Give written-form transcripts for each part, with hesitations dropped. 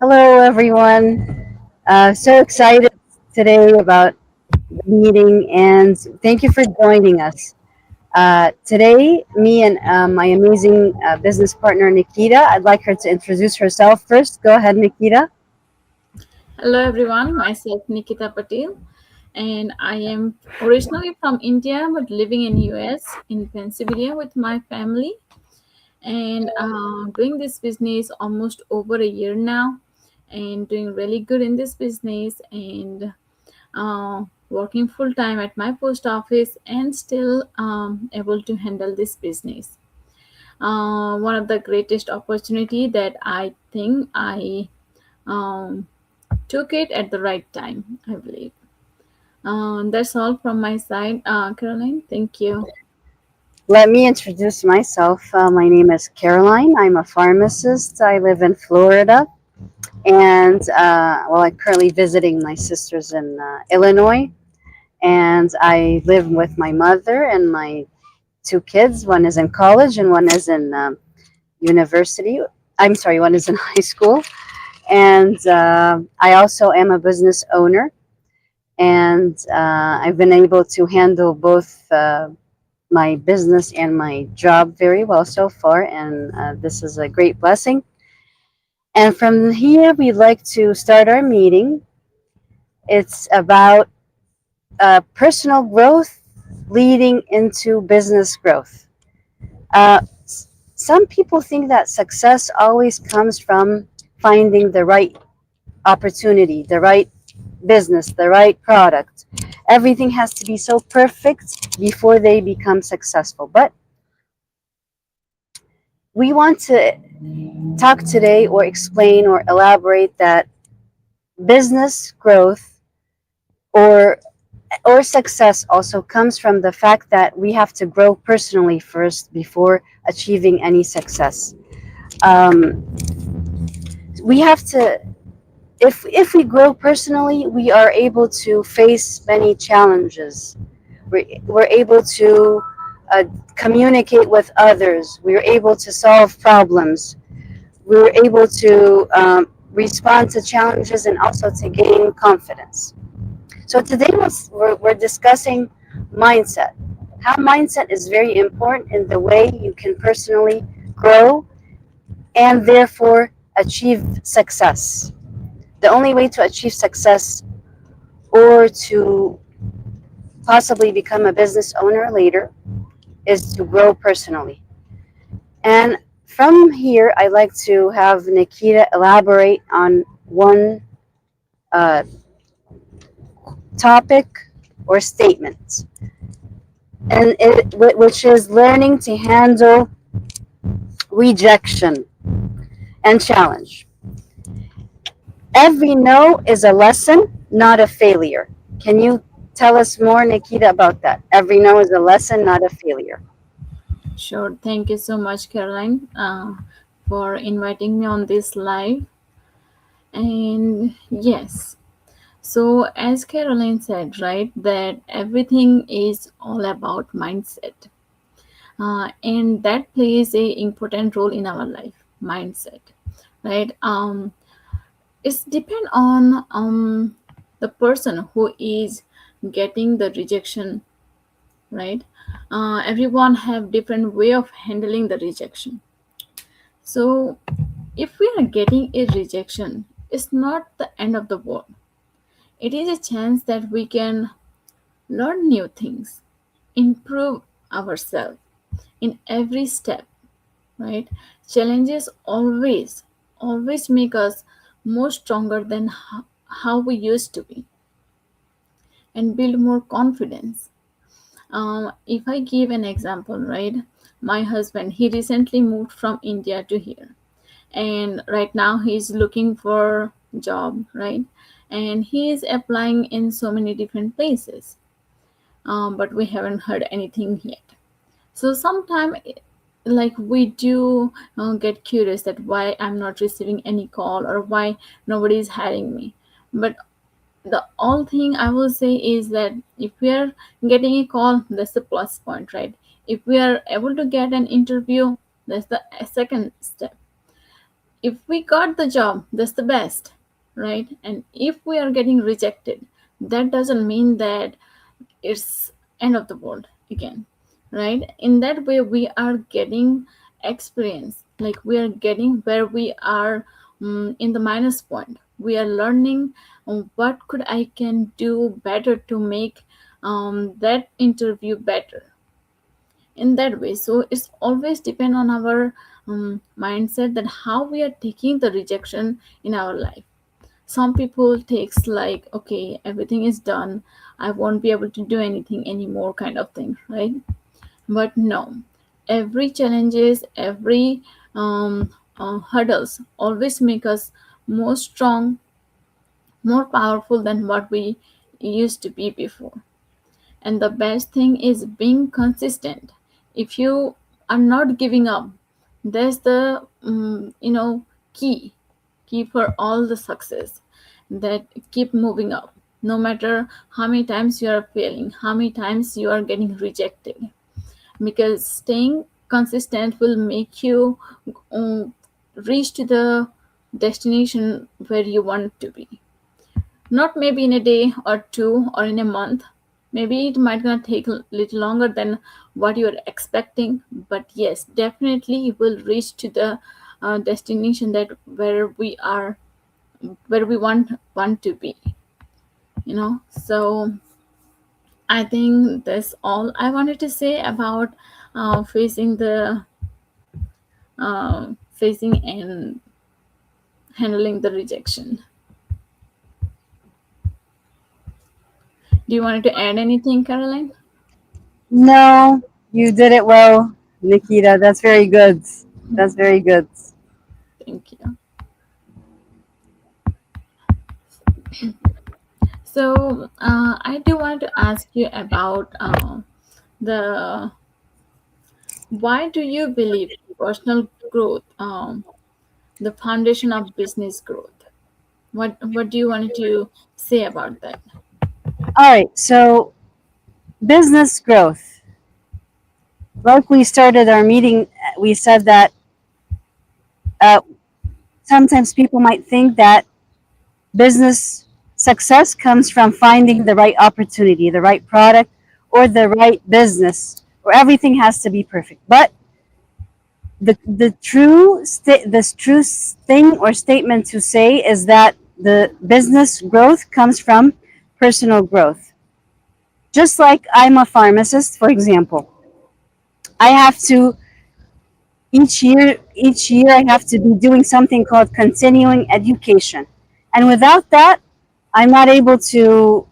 Hello, everyone. So excited today about the meeting, and thank you for joining us. Today, me and my amazing business partner, Nikita, I'd like her to introduce herself first. Go ahead, Nikita. Hello everyone, myself Nikita Patel, and I am originally from India but living in US in Pennsylvania with my family, and doing this business almost over a year now, and doing really good in this business, and working full time at my post office, and still able to handle this business. One of the greatest opportunity that I think I um, took it at the right time, I believe. That's all from my side, Caroline. Thank you. Let me introduce myself. My name is Caroline. I'm a pharmacist. I live in Florida, and I'm currently visiting my sisters in Illinois. And I live with my mother and my two kids. One is in college and one is in university. I'm sorry, one is in high school. And I also am a business owner. And I've been able to handle both my business and my job very well so far. And this is a great blessing. And from here, we'd like to start our meeting. It's about personal growth leading into business growth. Some people think that success always comes from finding the right opportunity, the right business, the right product. Everything has to be so perfect before they become successful. But we want to talk today or explain or elaborate that business growth or success also comes from the fact that we have to grow personally first before achieving any success. Um, we have to if we grow personally, we are able to face many challenges. We're able to uh, communicate with others. We're able to solve problems. We're able to respond to challenges and also to gain confidence. So today we're discussing mindset. How mindset is very important in the way you can personally grow and therefore achieve success. The only way to achieve success or to possibly become a business owner later is to grow personally. And from here, I'd like to have Nikita elaborate on one uh, topic or statement, and which is learning to handle rejection and challenge. Every no is a lesson, not a failure. Can you tell us more, Nikita, about that? Every no is a lesson, not a failure. Sure. Thank you so much, Caroline, for inviting me on this live. And yes, so as Caroline said, right, that everything is all about mindset, and that plays a important role in our life. Mindset, right? It's depend on the person who is getting the rejection, right? Everyone have different way of handling the rejection. So if we are getting a rejection, it's not the end of the world. It is a chance that we can learn new things, improve ourselves in every step, right? Challenges always make us more stronger than how we used to be, and build more confidence. If I give an example, right? My husband, he recently moved from India to here, and right now he's looking for job, right? And he is applying in so many different places, but we haven't heard anything yet. So sometime, like we do get curious that why I'm not receiving any call or why nobody is hiring me. But the all thing I will say is that if we are getting a call, that's the plus point, right? If we are able to get an interview, that's the second step. if we got the job, that's the best, right? And if we are getting rejected, that doesn't mean that it's end of the world again, right? In that way we are getting experience, like we are getting where we are, in the minus point we are learning, what could I can do better to make that interview better, in that way. So it's always depend on our mindset, that how we are taking the rejection in our life. Some people takes like, okay, everything is done, I won't be able to do anything anymore, kind of thing, right? But no, every challenges, every hurdles always make us more strong, more powerful than what we used to be before. And the best thing is being consistent. If you are not giving up, that's the key for all the success, that keep moving up, no matter how many times you are failing, how many times you are getting rejected, because staying consistent will make you um, reach to the destination where you want to be. Not maybe in a day or two or in a month, maybe it might gonna take a little longer than what you're expecting, but yes, definitely you will reach to the destination, that where we are, where we want to be, so I think that's all I wanted to say about facing and handling the rejection. Do you want to add anything, Caroline? No, you did it well, Nikita. That's very good. That's very good. Thank you. So I do want to ask you about the why do you believe personal growth, the foundation of business growth? What do you want to say about that? All right. So, business growth. Like we started our meeting, we said that uh, sometimes people might think that business success comes from finding the right opportunity, the right product, or the right business, where everything has to be perfect. But the true thing or statement to say is that the business growth comes from personal growth. Just like I'm a pharmacist, for example, I have to each year I have to be doing something called continuing education, and without that, I'm not able to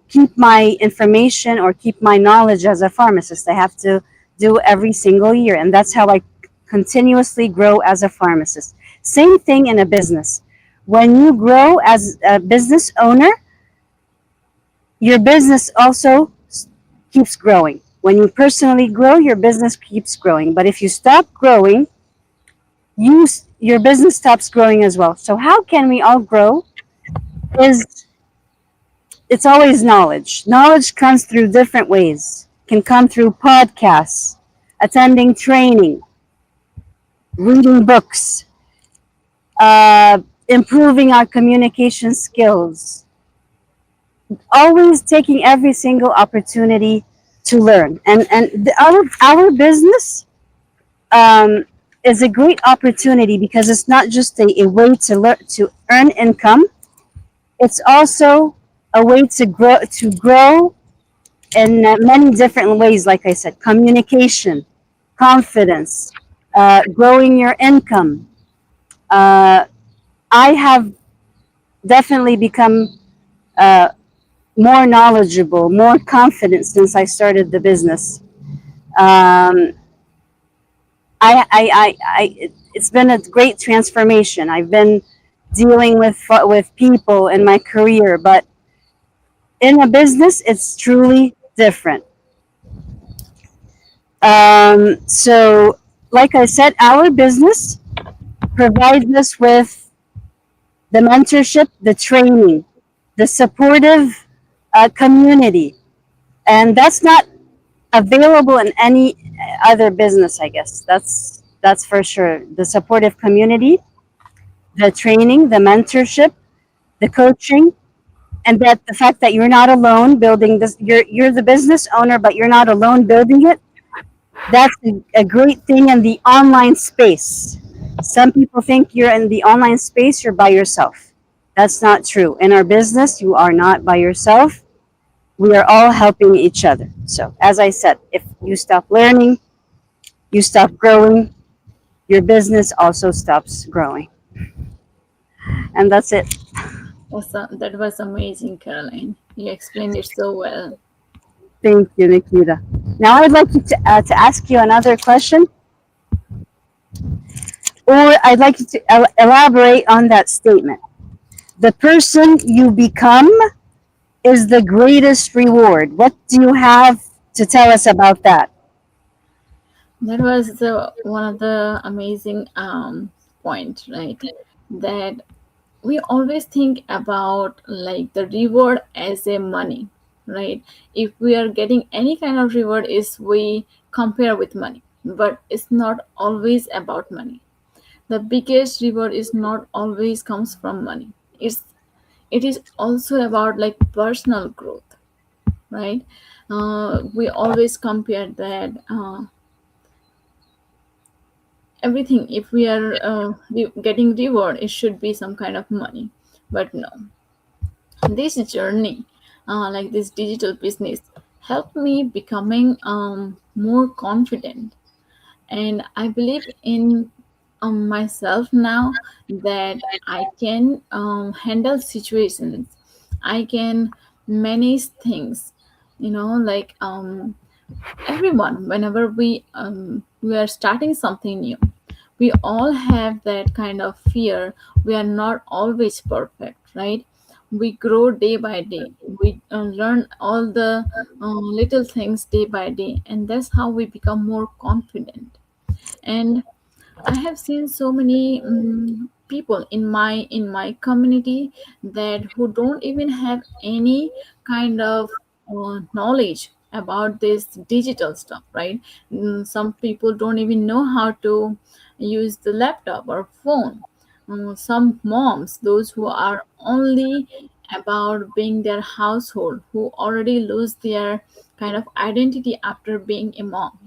keep my information or keep my knowledge as a pharmacist. I have to do every single year, and that's how I continuously grow as a pharmacist. Same thing in a business. When you grow as a business owner, your business also keeps growing. When you personally grow, your business keeps growing. But if you stop growing, your business stops growing as well. So how can we all grow? Is it's always knowledge. Knowledge comes through different ways. Can come through podcasts, attending training, reading books, improving our communication skills. Always taking every single opportunity to learn. Our business is a great opportunity because it's not just a way to earn income. It's also a way to grow in many different ways. Like I said, communication, confidence, growing your income. Uh, I have definitely become more knowledgeable, more confident since I started the business. Um, it's been a great transformation. I've been dealing with people in my career, but in a business, it's truly different. So, like I said, our business provides us with the mentorship, the training, the supportive community, and that's not available in any other business. I guess That's for sure. The supportive community, the training, the mentorship, the coaching, and that the fact that you're not alone building this. You're the business owner, but you're not alone building it. That's a great thing in the online space. Some people think you're in the online space, you're by yourself. That's not true. In our business, you are not by yourself. We are all helping each other. So, as I said, if you stop learning, you stop growing, your business also stops growing. And that's it. Awesome. That was amazing, Caroline. You explained it so well. Thank you, Nikita. Now, I'd like you to ask you another question, or I'd like you to elaborate on that statement. The person you become is the greatest reward. What do you have to tell us about that? That was the one of the amazing point, right? That we always think about like the reward as a money, right? If we are getting any kind of reward, is we compare with money, but it's not always about money. The biggest reward is not always comes from money. It is also about like personal growth, right? We always compare that everything, if we are getting reward, it should be some kind of money, but no. This journey, like this digital business, helped me becoming more confident, and I believe in myself now, that I can handle situations, I can manage things, like everyone, whenever we are starting something new, we all have that kind of fear. We are not always perfect, right? We grow day by day, we learn all the little things day by day, and that's how we become more confident. And I have seen so many people in my community that who don't even have any kind of knowledge about this digital stuff, right? Some people don't even know how to use the laptop or phone. Some moms, those who are only about being their household, who already lose their kind of identity after being a mom,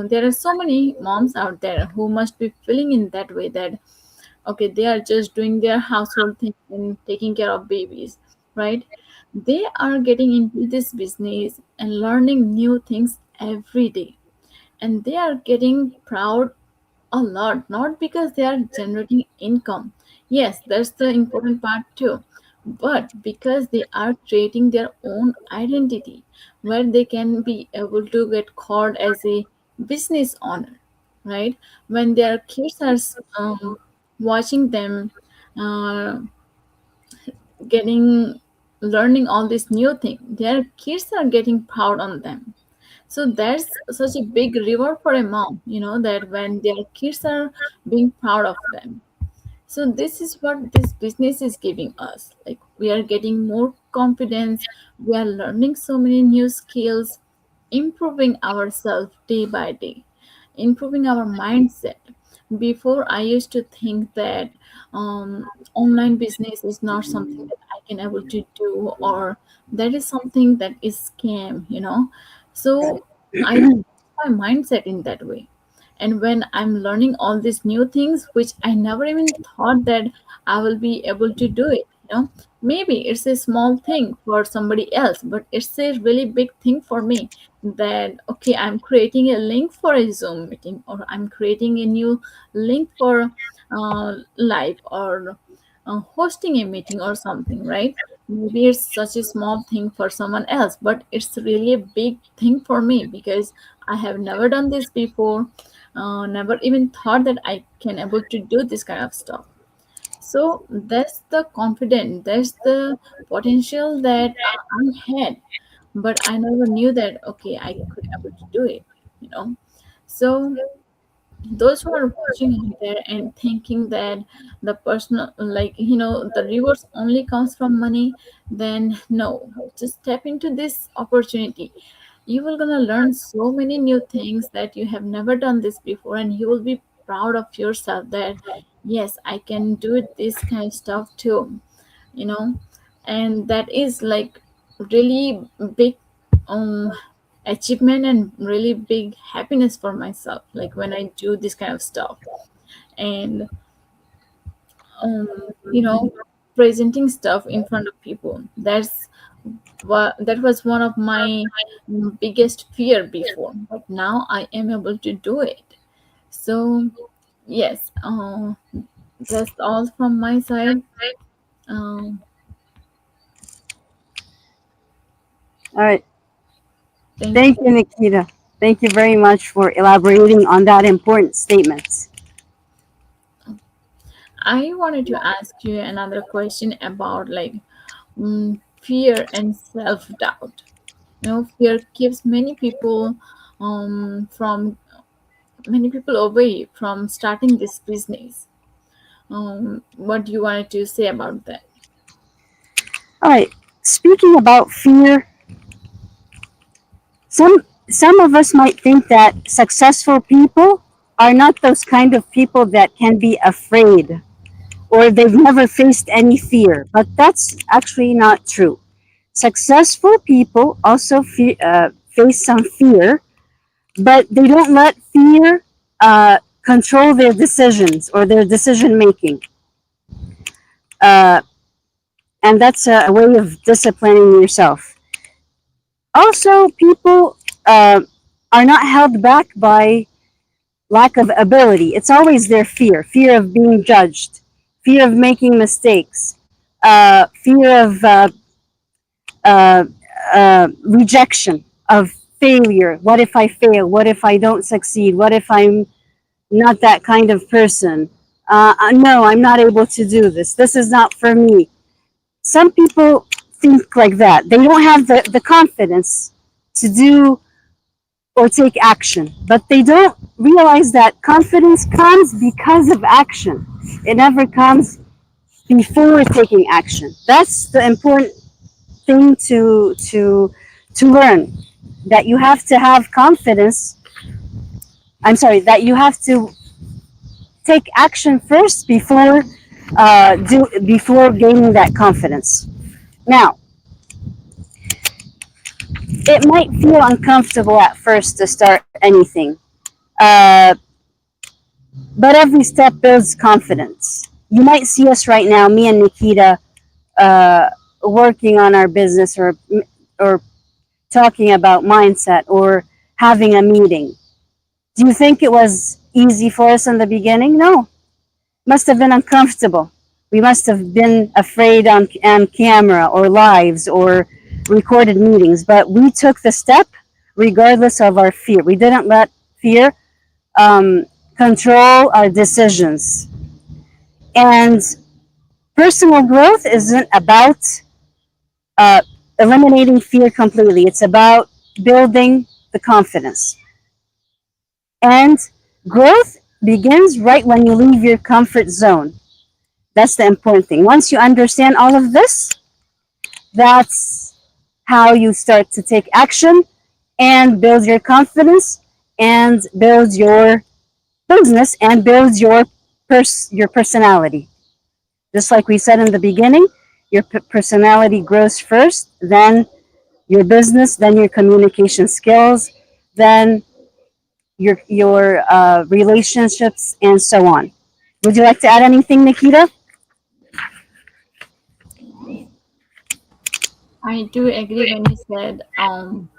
there are so many moms out there who must be feeling in that way, that okay, they are just doing their household thing and taking care of babies, right? They are getting into this business and learning new things every day, and they are getting proud a lot, not because they are generating income. Yes, that's the important part too, but because they are creating their own identity, where they can be able to get called as a business owner, right? When their kids are watching them, uh, getting learning all this new thing, their kids are getting proud on them. So that's such a big reward for a mom, that when their kids are being proud of them. So this is what this business is giving us. Like, we are getting more confidence, we are learning so many new skills, improving ourselves day by day, improving our mindset. Before, I used to think that online business is not something that I can able to do, or that is something that is scam. So I my mindset in that way. And when I'm learning all these new things, which I never even thought that I will be able to do it. Maybe it's a small thing for somebody else, but it's a really big thing for me. That okay, I'm creating a link for a Zoom meeting, or I'm creating a new link for live, or hosting a meeting or something, right? Maybe it's such a small thing for someone else, but it's really a big thing for me, because I have never done this before, never even thought that I can able to do this kind of stuff. So that's the confidence, that's the potential that I had, but I never knew that okay, I could able to do it. So those who are watching out there and thinking that the personal, like, the rewards only comes from money, then no, just step into this opportunity. you will gonna learn so many new things that you have never done this before, and you will be proud of yourself that yes, I can do this kind of stuff too, you know. And that is like really big um achievement and really big happiness for myself, like when I do this kind of stuff. And you know, presenting stuff in front of people, that was one of my biggest fear before, but now I am able to do it. So yes, that's all from my side. um, All right. thank Thank you. you, Nikita. Thank you very much for elaborating on that important statement. I wanted to ask you another question about like fear and self-doubt. You know, fear keeps from many people away from starting this business. What do you wanted to say about that? All right. Speaking about fear, some of us might think that successful people are not those kind of people that can be afraid or they've never faced any fear, but that's actually not true. Successful people also face some fear, but they don't let fear control their decisions or their decision making. Uh, and that's a way of disciplining yourself. Also, people are not held back by lack of ability. It's always their fear of being judged, fear of making mistakes, fear of rejection, of failure. What if I fail? What if I don't succeed? What if I'm not that kind of person? No, I'm not able to do this. This is not for me. Some people think like that. They don't have the confidence to do or take action, but they don't realize that confidence comes because of action. It never comes before taking action. That's the important thing to learn, that you have to have confidence. I'm sorry, that you have to take action first before gaining that confidence. Now, it might feel uncomfortable at first to start anything, uh, but every step builds confidence. You might see us right now, me and Nikita, uh, working on our business, or talking about mindset, or having a meeting. Do you think it was easy for us in the beginning? No. Must have been uncomfortable. We must have been afraid on camera or lives or recorded meetings, but we took the step regardless of our fear. We didn't let fear um, control our decisions. And personal growth isn't about uh, eliminating fear completely, it's about building the confidence. And growth begins right when you leave your comfort zone. That's the important thing. Once you understand all of this, that's how you start to take action and build your confidence and build your business and build your personality. Just like we said in the beginning, your personality grows first, then your business, then your communication skills, then your relationships, and so on. Would you like to add anything, Nikita? I do agree when you said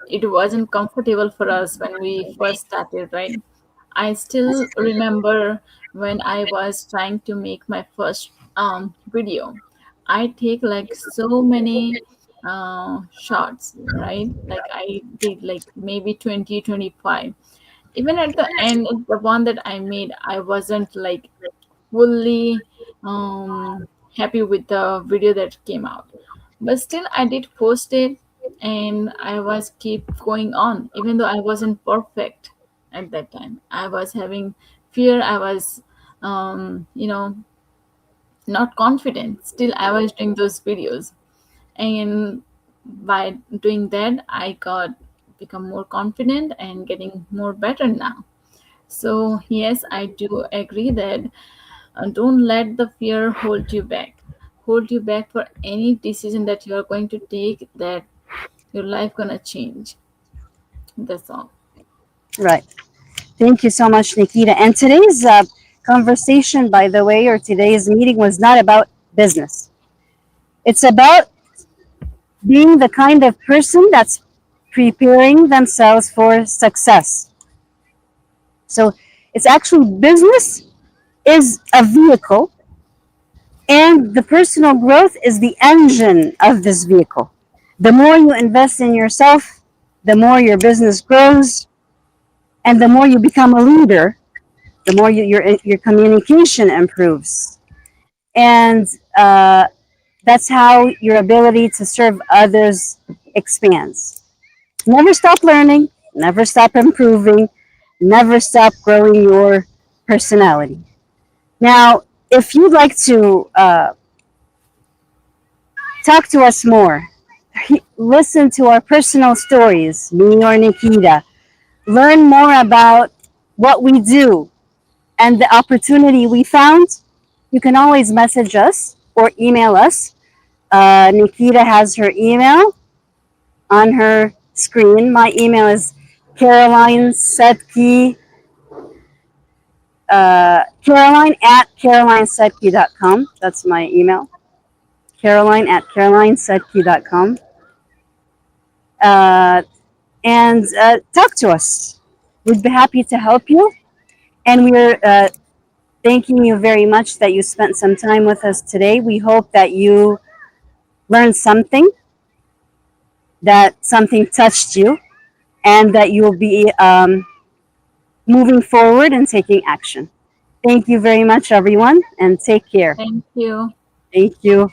it wasn't comfortable for us when we first started, right? I still remember when I was trying to make my first video. I take like so many shots, right? Like I did like maybe 20, 25. Even at the end, the one that I made, I wasn't like fully happy with the video that came out, but still I did post it, and I was keep going on even though I wasn't perfect. At that time I was having fear, I was you know, not confident, still I was doing those videos. And by doing that I got become more confident and getting more better now. So yes, I do agree that don't let the fear hold you back for any decision that you are going to take, that your life gonna change. That's all. Right. Thank you so much, Nikita. And today's conversation, by the way, or today's meeting was not about business. It's about being the kind of person that's preparing themselves for success. So it's actually business is a vehicle, and the personal growth is the engine of this vehicle. The more you invest in yourself, the more your business grows, and the more you become a leader, the more your communication improves. And that's how your ability to serve others expands. Never stop learning, never stop improving, never stop growing your personality. Now, if you'd like to talk to us more, listen to our personal stories, me or Nikita, learn more about what we do and the opportunity we found, you can always message us or email us. Nikita has her email on her screen. My email is Caroline Setke, Caroline at carolinesetke.com. That's my email. Caroline at carolinesetke.com. Uh, and talk to us. We'd be happy to help you. And we're thanking you very much that you spent some time with us today. We hope that you learned something, that something touched you, and that you'll be moving forward and taking action. Thank you very much, everyone, and take care. Thank you. Thank you.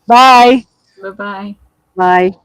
Bye. Bye bye. Bye.